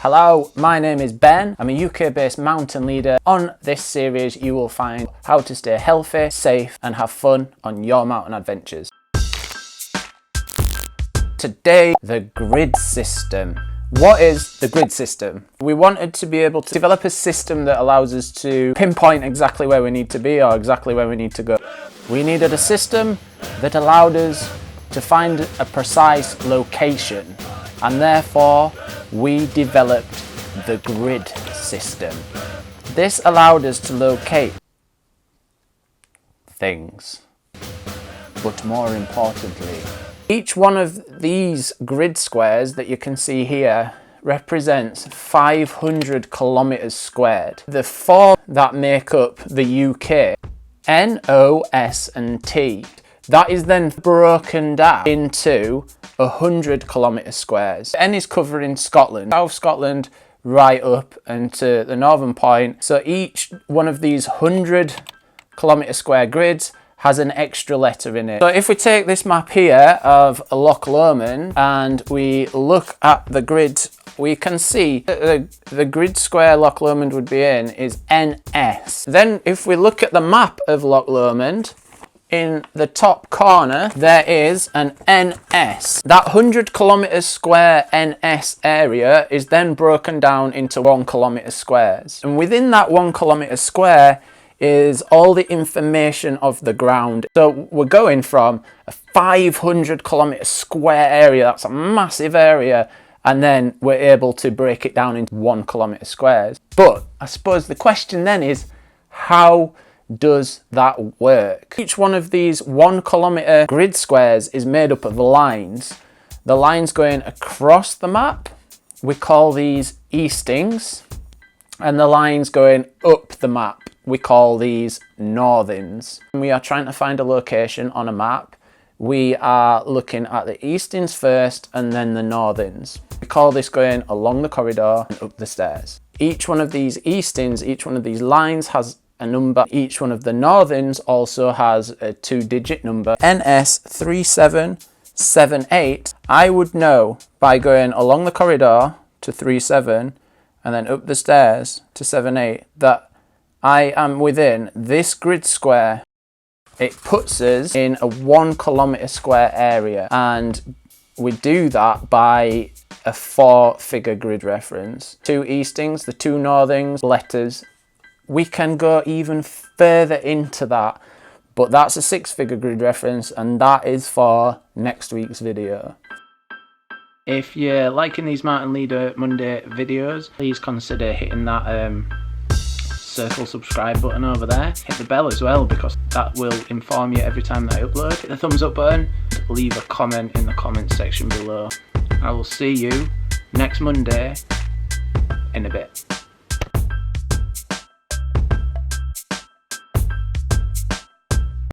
Hello, my name is Ben. I'm a UK-based mountain leader. On this series, you will find how to stay healthy, safe, and have fun on your mountain adventures. Today, the grid system. What is the grid system? We wanted to be able to develop a system that allows us to pinpoint exactly where we need to be or exactly where we need to go. We needed a system that allowed us to find a precise location, and therefore we developed the grid system. This allowed us to locate things, but more importantly, each one of these grid squares that you can see here represents 500 kilometers squared. The four that make up the UK, N, O, S and T, that is then broken down into 100 kilometer squares. N is covering Scotland, South Scotland, right up and to the northern point. So each one of these 100 kilometer square grids has an extra letter in it. So if we take this map here of Loch Lomond and we look at the grid, we can see that the grid square Loch Lomond would be in is NS. Then if we look at the map of Loch Lomond, in the top corner there is an NS. That 100 kilometers square NS area is then broken down into 1 kilometer squares, and within that 1 kilometer square is all the information of the ground. So we're going from a 500 kilometer square area, that's a massive area, and then we're able to break it down into 1 kilometer squares. But I suppose the question then is, how does that work? Each one of these 1 kilometer grid squares is made up of lines. The lines going across the map, we call these eastings, and the lines going up the map, we call these northings. When we are trying to find a location on a map, we are looking at the eastings first and then the northings. We call this going along the corridor and up the stairs. Each one of these eastings, each one of these lines has a number. Each one of the northings also has a 2-digit number. NS 3778. I would know by going along the corridor to 37 and then up the stairs to 78 that I am within this grid square. It puts us in a 1 kilometer square area, and we do that by a 4-figure grid reference. 2 eastings, the 2 northings, letters. We can go even further into that, but that's a 6-figure grid reference, and that is for next week's video. If you're liking these Mountain Leader Monday videos, please consider hitting that circle subscribe button over there. Hit the bell as well, because that will inform you every time that I upload. Hit the thumbs up button, leave a comment in the comment section below. I will see you next Monday in a bit.